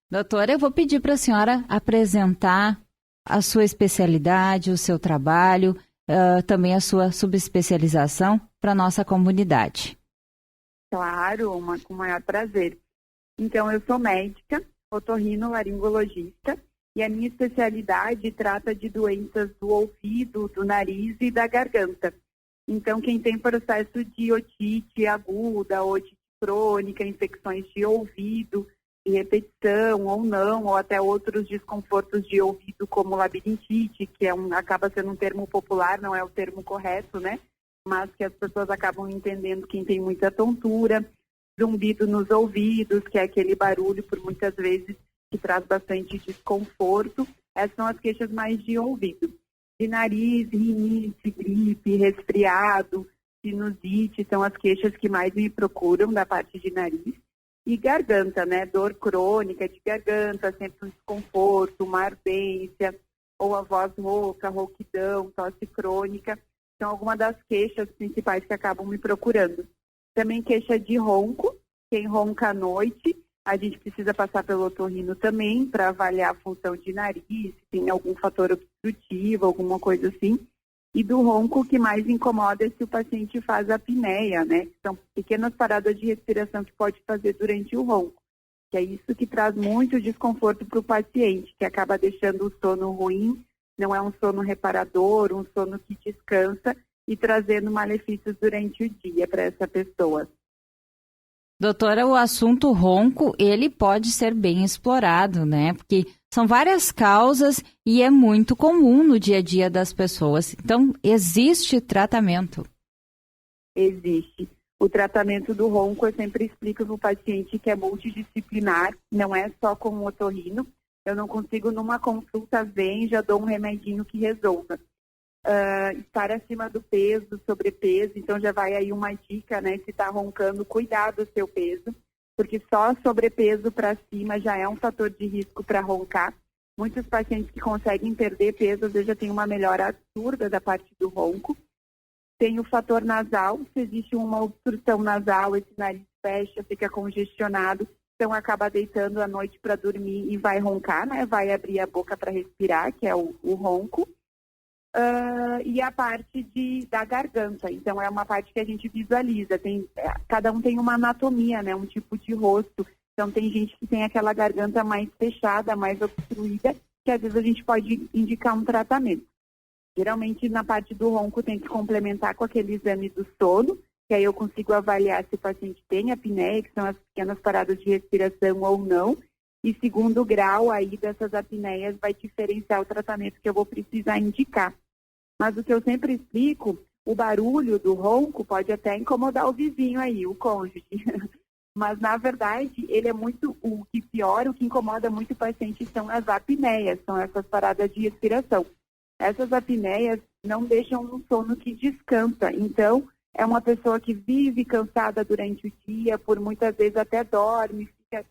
Doutora, eu vou pedir para a senhora apresentar a sua especialidade, o seu trabalho, também a sua subespecialização para a nossa comunidade. Claro, com o maior prazer. Então, eu sou médica, otorrinolaringologista, e a minha especialidade trata de doenças do ouvido, do nariz e da garganta. Então, quem tem processo de otite aguda, otite crônica, infecções de ouvido, de repetição ou não, ou até outros desconfortos de ouvido, como labirintite, que acaba sendo um termo popular, não é o termo correto, né? Mas que as pessoas acabam entendendo quem tem muita tontura, zumbido nos ouvidos, que é aquele barulho, por muitas vezes, que traz bastante desconforto. Essas são as queixas mais de ouvido. De nariz, rinite, gripe, resfriado, sinusite, são as queixas que mais me procuram da parte de nariz. E garganta, né? Dor crônica de garganta, sempre um desconforto, uma ardência, ou a voz rouca, rouquidão, tosse crônica. São algumas das queixas principais que acabam me procurando. Também queixa de ronco, quem ronca à noite, a gente precisa passar pelo otorrino também para avaliar a função de nariz, se tem algum fator obstrutivo, alguma coisa assim. E do ronco, o que mais incomoda é se o paciente faz apneia, né? Que são pequenas paradas de respiração que pode fazer durante o ronco. Que é isso que traz muito desconforto para o paciente, que acaba deixando o sono ruim, não é um sono reparador, um sono que descansa e trazendo malefícios durante o dia para essa pessoa. Doutora, o assunto ronco, ele pode ser bem explorado, né? Porque são várias causas e é muito comum no dia a dia das pessoas. Então, existe tratamento? Existe. O tratamento do ronco, eu sempre explico para o paciente que é multidisciplinar, não é só com o otorrino. Eu não consigo, numa consulta, já dou um remedinho que resolva. Estar acima do peso, sobrepeso, então já vai aí uma dica, né? Se está roncando, cuidar do seu peso, porque só sobrepeso para cima já é um fator de risco para roncar. Muitos pacientes que conseguem perder peso, às vezes já tem uma melhora absurda da parte do ronco. Tem o fator nasal, se existe uma obstrução nasal, esse nariz fecha, fica congestionado, então acaba deitando à noite para dormir e vai roncar, né? Vai abrir a boca para respirar, que é o ronco. E a parte da garganta, então é uma parte que a gente visualiza, cada um tem uma anatomia, né, um tipo de rosto, então tem gente que tem aquela garganta mais fechada, mais obstruída, que às vezes a gente pode indicar um tratamento. Geralmente na parte do ronco tem que complementar com aquele exame do sono, que aí eu consigo avaliar se o paciente tem apneia, que são as pequenas paradas de respiração ou não, e segundo grau aí dessas apneias vai diferenciar o tratamento que eu vou precisar indicar. Mas o que eu sempre explico, o barulho do ronco pode até incomodar o vizinho aí, o cônjuge. Mas, na verdade, ele é o que incomoda muito o paciente são as apneias, são essas paradas de respiração. Essas apneias não deixam um sono que descansa. Então, é uma pessoa que vive cansada durante o dia, por muitas vezes até dorme, fica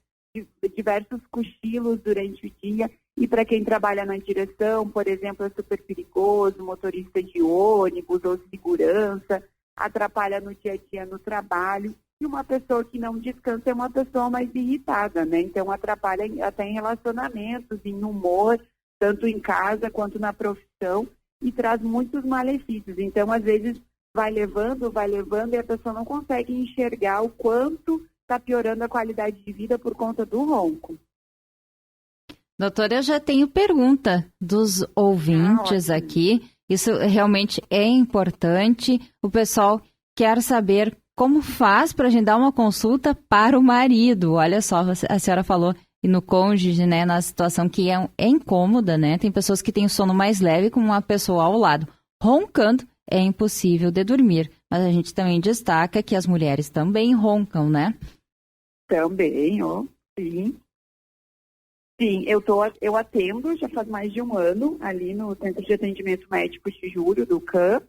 diversos cochilos durante o dia. E para quem trabalha na direção, por exemplo, é super perigoso, motorista de ônibus ou segurança, atrapalha no dia a dia no trabalho. E uma pessoa que não descansa é uma pessoa mais irritada, né? Então atrapalha até em relacionamentos, em humor, tanto em casa quanto na profissão, e traz muitos malefícios. Então, às vezes, vai levando, e a pessoa não consegue enxergar o quanto está piorando a qualidade de vida por conta do ronco. Doutora, eu já tenho pergunta dos ouvintes aqui. Isso realmente é importante. O pessoal quer saber como faz para agendar uma consulta para o marido. Olha só, a senhora falou no cônjuge, né, na situação que é incômoda, né? Tem pessoas que têm o sono mais leve com uma pessoa ao lado. Roncando é impossível de dormir. Mas a gente também destaca que as mulheres também roncam, né? Também, sim. Sim, eu atendo já faz mais de um ano ali no Centro de Atendimento Médico Tijuros, do CAM,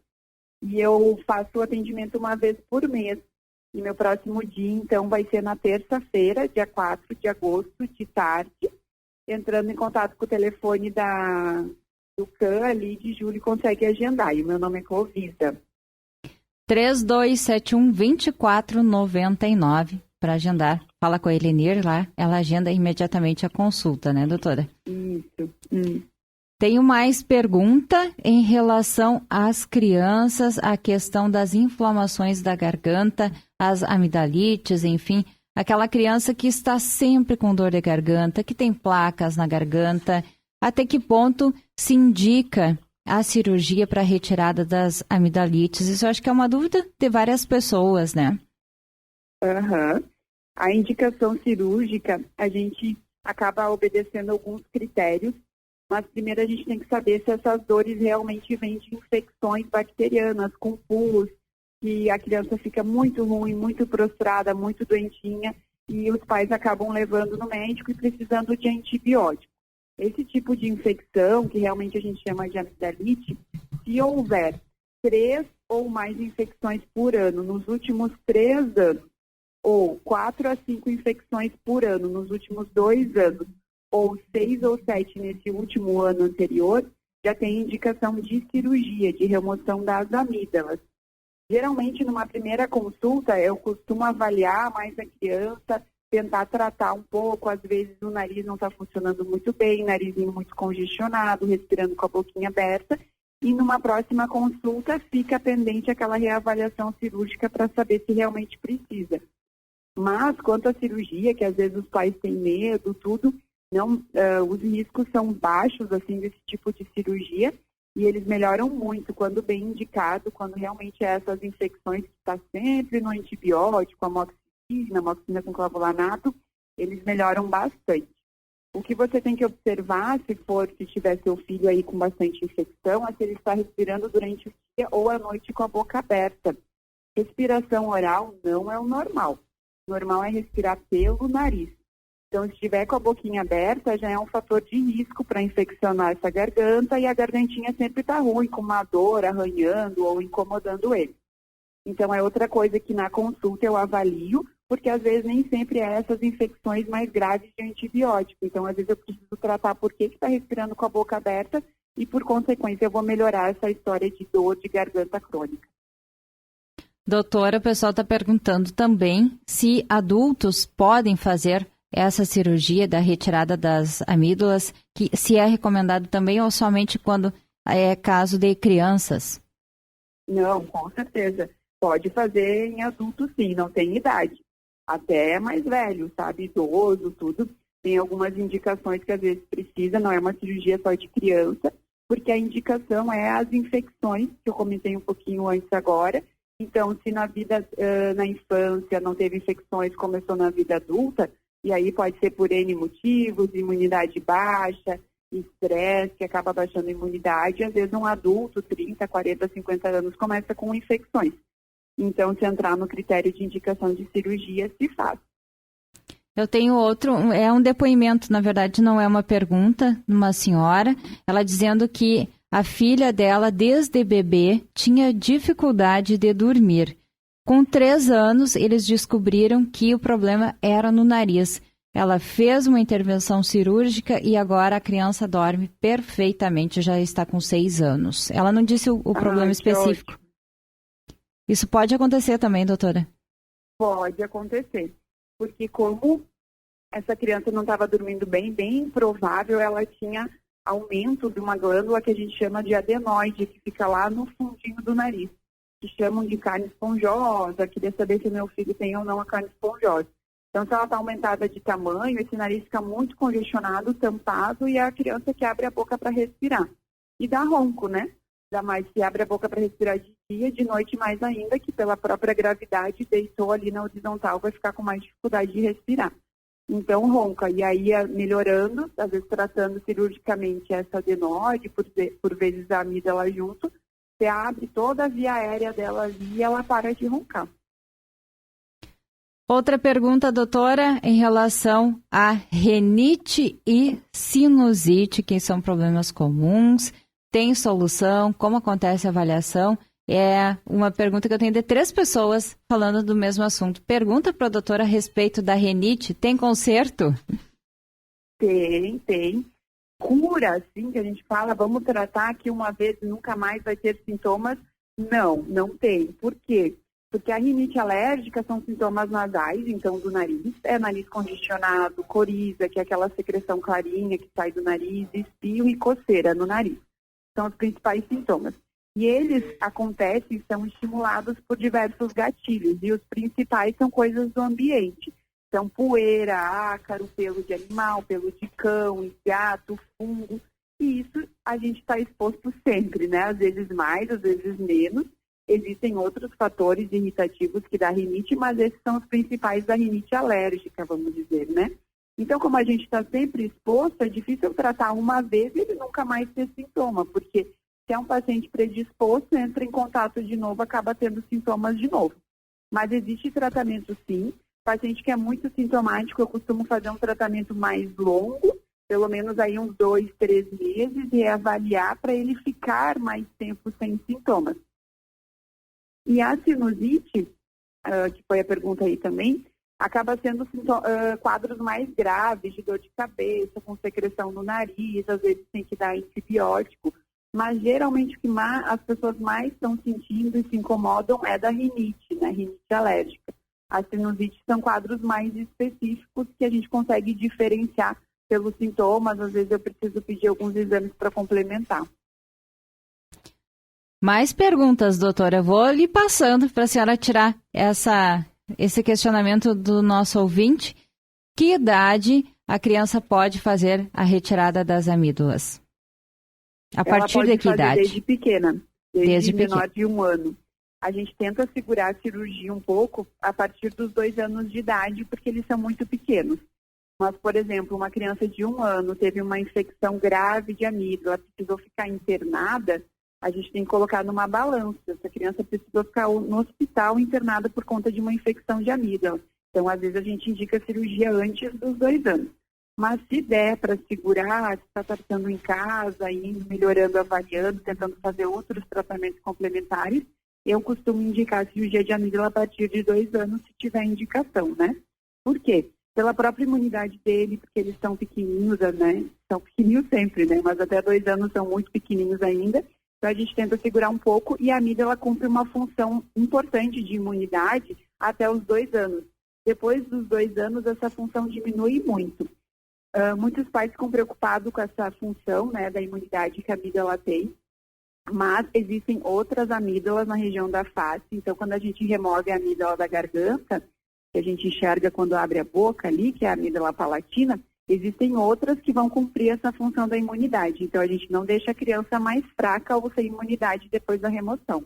e eu faço o atendimento uma vez por mês. E meu próximo dia, então, vai ser na terça-feira, dia 4 de agosto, de tarde, entrando em contato com o telefone do CAM ali de Júlio, consegue agendar. E o meu nome é Clovisa. 3271-2499 para agendar fala com a Elenir lá, ela agenda imediatamente a consulta, né, doutora? Isso. Tenho mais pergunta em relação às crianças, a questão das inflamações da garganta, as amidalites, enfim, aquela criança que está sempre com dor de garganta, que tem placas na garganta, até que ponto se indica a cirurgia para retirada das amidalites? Isso eu acho que é uma dúvida de várias pessoas, né? A indicação cirúrgica, a gente acaba obedecendo alguns critérios, mas primeiro a gente tem que saber se essas dores realmente vêm de infecções bacterianas, com pus, que a criança fica muito ruim, muito prostrada, muito doentinha, e os pais acabam levando no médico e precisando de antibiótico. Esse tipo de infecção, que realmente a gente chama de amigdalite, se houver 3 ou mais infecções por ano nos últimos 3 anos, ou 4 a 5 infecções por ano nos últimos 2 anos, ou 6 ou 7 nesse último ano anterior, já tem indicação de cirurgia, de remoção das amígdalas. Geralmente, numa primeira consulta, eu costumo avaliar mais a criança, tentar tratar um pouco, às vezes o nariz não está funcionando muito bem, narizinho muito congestionado, respirando com a boquinha aberta, e numa próxima consulta fica pendente aquela reavaliação cirúrgica para saber se realmente precisa. Mas, quanto à cirurgia, que às vezes os pais têm medo, tudo, não, os riscos são baixos, assim, desse tipo de cirurgia, e eles melhoram muito quando bem indicado, quando realmente é essas infecções que está sempre no antibiótico, amoxicilina com clavulanato, eles melhoram bastante. O que você tem que observar, se tiver seu filho aí com bastante infecção, é se ele está respirando durante o dia ou à noite com a boca aberta. Respiração oral não é o normal. O normal é respirar pelo nariz. Então, se estiver com a boquinha aberta, já é um fator de risco para infeccionar essa garganta, e a gargantinha sempre está ruim, com uma dor, arranhando ou incomodando ele. Então, é outra coisa que na consulta eu avalio, porque às vezes nem sempre é essas infecções mais graves de antibiótico. Então, às vezes eu preciso tratar por que está respirando com a boca aberta e, por consequência, eu vou melhorar essa história de dor de garganta crônica. Doutora, o pessoal está perguntando também se adultos podem fazer essa cirurgia da retirada das amígdalas, que se é recomendado também ou somente quando é caso de crianças? Não, com certeza. Pode fazer em adultos, sim, não tem idade. Até mais velho, sabe, idoso, tudo. Tem algumas indicações que às vezes precisa, não é uma cirurgia só de criança, porque a indicação é as infecções, que eu comentei um pouquinho antes agora. Então, se na infância não teve infecções, começou na vida adulta, e aí pode ser por N motivos, imunidade baixa, estresse, que acaba baixando a imunidade. Às vezes um adulto, 30, 40, 50 anos, começa com infecções. Então, se entrar no critério de indicação de cirurgia, se faz. Eu tenho outro, é um depoimento, na verdade não é uma pergunta, de uma senhora, ela dizendo que a filha dela, desde bebê, tinha dificuldade de dormir. Com 3 anos, eles descobriram que o problema era no nariz. Ela fez uma intervenção cirúrgica e agora a criança dorme perfeitamente, já está com 6 anos. Ela não disse o problema específico. Ótimo. Isso pode acontecer também, doutora? Pode acontecer, porque como essa criança não estava dormindo bem provável ela tinha aumento de uma glândula que a gente chama de adenoide, que fica lá no fundinho do nariz, que chamam de carne esponjosa. Queria saber se meu filho tem ou não a carne esponjosa. Então, se ela está aumentada de tamanho, esse nariz fica muito congestionado, tampado, e é a criança que abre a boca para respirar. E dá ronco, né? Ainda mais se abre a boca para respirar de dia, de noite mais ainda, que pela própria gravidade deitou ali na horizontal, vai ficar com mais dificuldade de respirar. Então, ronca. E aí, melhorando, às vezes tratando cirurgicamente essa adenoide, por vezes a amígdala junto, você abre toda a via aérea dela ali e ela para de roncar. Outra pergunta, doutora, em relação a rinite e sinusite, que são problemas comuns. Tem solução? Como acontece a avaliação? É uma pergunta que eu tenho de 3 pessoas falando do mesmo assunto. Pergunta para a doutora a respeito da rinite. Tem conserto? Tem. Cura, assim, que a gente fala, vamos tratar que uma vez e nunca mais vai ter sintomas. Não tem. Por quê? Porque a rinite alérgica são sintomas nasais, então do nariz, nariz congestionado, coriza, que é aquela secreção clarinha que sai do nariz, espirro e coceira no nariz. São os principais sintomas. E eles acontecem, são estimulados por diversos gatilhos, e os principais são coisas do ambiente. São poeira, ácaro, pelo de animal, pelo de cão, gato, fungo, e isso a gente está exposto sempre, né? Às vezes mais, às vezes menos. Existem outros fatores irritativos que dá rinite, mas esses são os principais da rinite alérgica, vamos dizer, né? Então, como a gente está sempre exposto, é difícil tratar uma vez e ele nunca mais ter sintoma, porque se é um paciente predisposto, entra em contato de novo, acaba tendo sintomas de novo. Mas existe tratamento sim. Paciente que é muito sintomático, eu costumo fazer um tratamento mais longo, pelo menos aí uns 2, 3 meses, e avaliar para ele ficar mais tempo sem sintomas. E a sinusite, que foi a pergunta aí também, acaba sendo quadros mais graves, de dor de cabeça, com secreção no nariz, às vezes tem que dar antibiótico, mas geralmente o que as pessoas mais estão sentindo e se incomodam é da rinite, né, rinite alérgica. As sinusites são quadros mais específicos que a gente consegue diferenciar pelos sintomas, às vezes eu preciso pedir alguns exames para complementar. Mais perguntas, doutora. Eu vou lhe passando para a senhora tirar esse questionamento do nosso ouvinte. Que idade a criança pode fazer a retirada das amígdalas? A partir de que idade? Desde pequena, desde menor de 1 ano. A gente tenta segurar a cirurgia um pouco a partir dos 2 anos de idade, porque eles são muito pequenos. Mas, por exemplo, uma criança de 1 ano teve uma infecção grave de amígdala, precisou ficar internada, a gente tem que colocar numa balança. Essa criança precisou ficar no hospital internada por conta de uma infecção de amígdala. Então, às vezes, a gente indica a cirurgia antes dos 2 anos. Mas se der para segurar, se está tratando em casa, indo, melhorando, avaliando, tentando fazer outros tratamentos complementares, eu costumo indicar a cirurgia de amígdala a partir de 2 anos, se tiver indicação, né? Por quê? Pela própria imunidade dele, porque eles são pequenininhos, né? São pequenininhos sempre, né? Mas até 2 anos são muito pequenininhos ainda. Então, a gente tenta segurar um pouco e a amígdala cumpre uma função importante de imunidade até os 2 anos. Depois dos 2 anos, essa função diminui muito. Muitos pais ficam preocupados com essa função, né, da imunidade que a amígdala tem, mas existem outras amígdalas na região da face. Então, quando a gente remove a amígdala da garganta, que a gente enxerga quando abre a boca ali, que é a amígdala palatina, existem outras que vão cumprir essa função da imunidade. Então, a gente não deixa a criança mais fraca ou sem imunidade depois da remoção.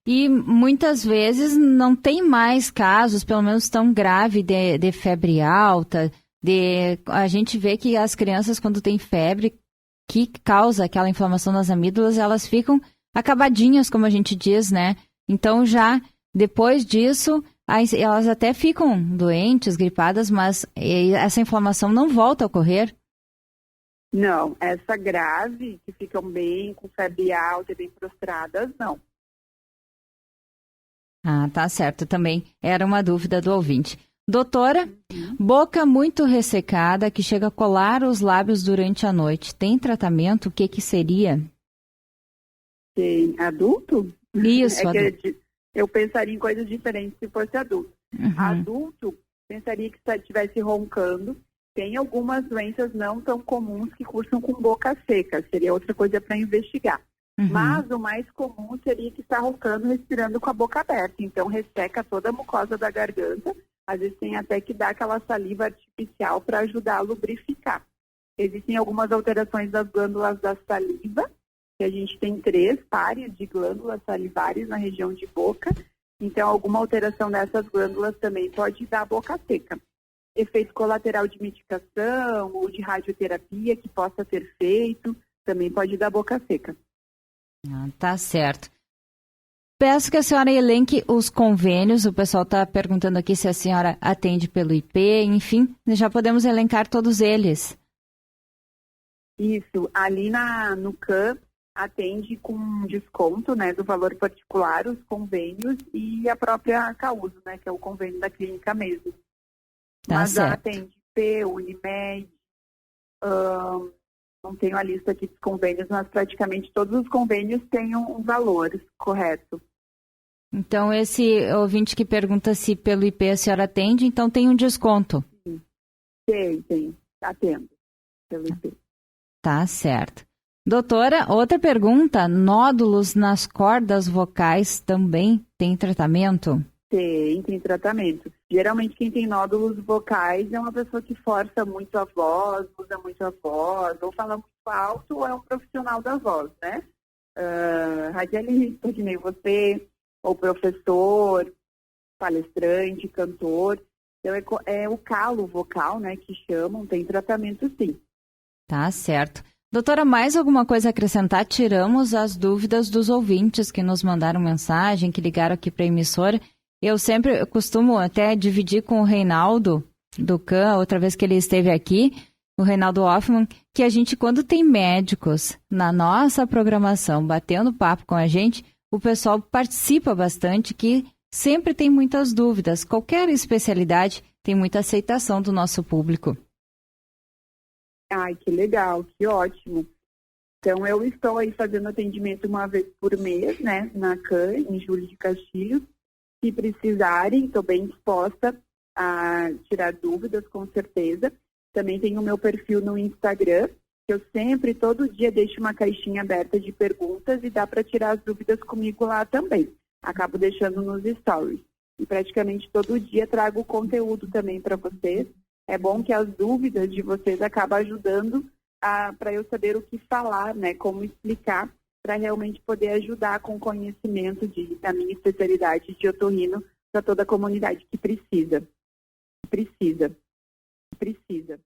E muitas vezes não tem mais casos, pelo menos tão grave, de febre alta. A gente vê que as crianças, quando tem febre, que causa aquela inflamação nas amígdalas, elas ficam acabadinhas, como a gente diz, né? Então, já depois disso, elas até ficam doentes, gripadas, mas essa inflamação não volta a ocorrer? Não, essa grave, que ficam bem, com febre alta e bem prostradas, não. Ah, tá certo. Também era uma dúvida do ouvinte. Doutora, boca muito ressecada que chega a colar os lábios durante a noite. Tem tratamento? O que seria? Tem adulto? Isso, adulto. Eu pensaria em coisas diferentes se fosse adulto. Uhum. Adulto, pensaria que estivesse roncando. Tem algumas doenças não tão comuns que cursam com boca seca. Seria outra coisa para investigar. Uhum. Mas o mais comum seria que está roncando, respirando com a boca aberta. Então, resseca toda a mucosa da garganta. Às vezes tem até que dar aquela saliva artificial para ajudar a lubrificar. Existem algumas alterações das glândulas da saliva, que a gente tem 3 pares de glândulas salivares na região de boca. Então, alguma alteração dessas glândulas também pode dar boca seca. Efeito colateral de medicação ou de radioterapia que possa ter feito, também pode dar boca seca. Ah, tá certo. Peço que a senhora elenque os convênios. O pessoal está perguntando aqui se a senhora atende pelo IP, enfim, já podemos elencar todos eles. Isso, ali no CAM atende com desconto, né, do valor particular, os convênios e a própria Causo, né, que é o convênio da clínica mesmo. Tá Mas certo. atende IP, Unimed, não tenho a lista aqui dos convênios, mas praticamente todos os convênios têm um valor correto. Então, esse ouvinte que pergunta se pelo IP a senhora atende, então tem um desconto. Sim. Tem. Atendo pelo IP. Tá certo. Doutora, outra pergunta. Nódulos nas cordas vocais também tem tratamento? Tem tratamento. Geralmente quem tem nódulos vocais é uma pessoa que força muito a voz, usa muito a voz, ou fala muito alto, ou é um profissional da voz, né? Radialista, que nem você, ou professor, palestrante, cantor. Então é o calo vocal, né, que chamam, tem tratamento sim. Tá certo. Doutora, mais alguma coisa a acrescentar? Tiramos as dúvidas dos ouvintes que nos mandaram mensagem, que ligaram aqui para a emissora. Eu sempre costumo até dividir com o Reinaldo do CAN, outra vez que ele esteve aqui, o Reinaldo Hoffman, que a gente, quando tem médicos na nossa programação, batendo papo com a gente, o pessoal participa bastante, que sempre tem muitas dúvidas. Qualquer especialidade tem muita aceitação do nosso público. Ai, que legal, que ótimo. Então, eu estou aí fazendo atendimento uma vez por mês, né, na CAN, em Júlio de Castilhos. Se precisarem, estou bem disposta a tirar dúvidas, com certeza. Também tenho o meu perfil no Instagram, que eu sempre, todo dia, deixo uma caixinha aberta de perguntas e dá para tirar as dúvidas comigo lá também. Acabo deixando nos stories. E praticamente todo dia trago conteúdo também para vocês. É bom que as dúvidas de vocês acabam ajudando para eu saber o que falar, né? Como explicar, para realmente poder ajudar com o conhecimento da minha especialidade de otorrino para toda a comunidade que precisa.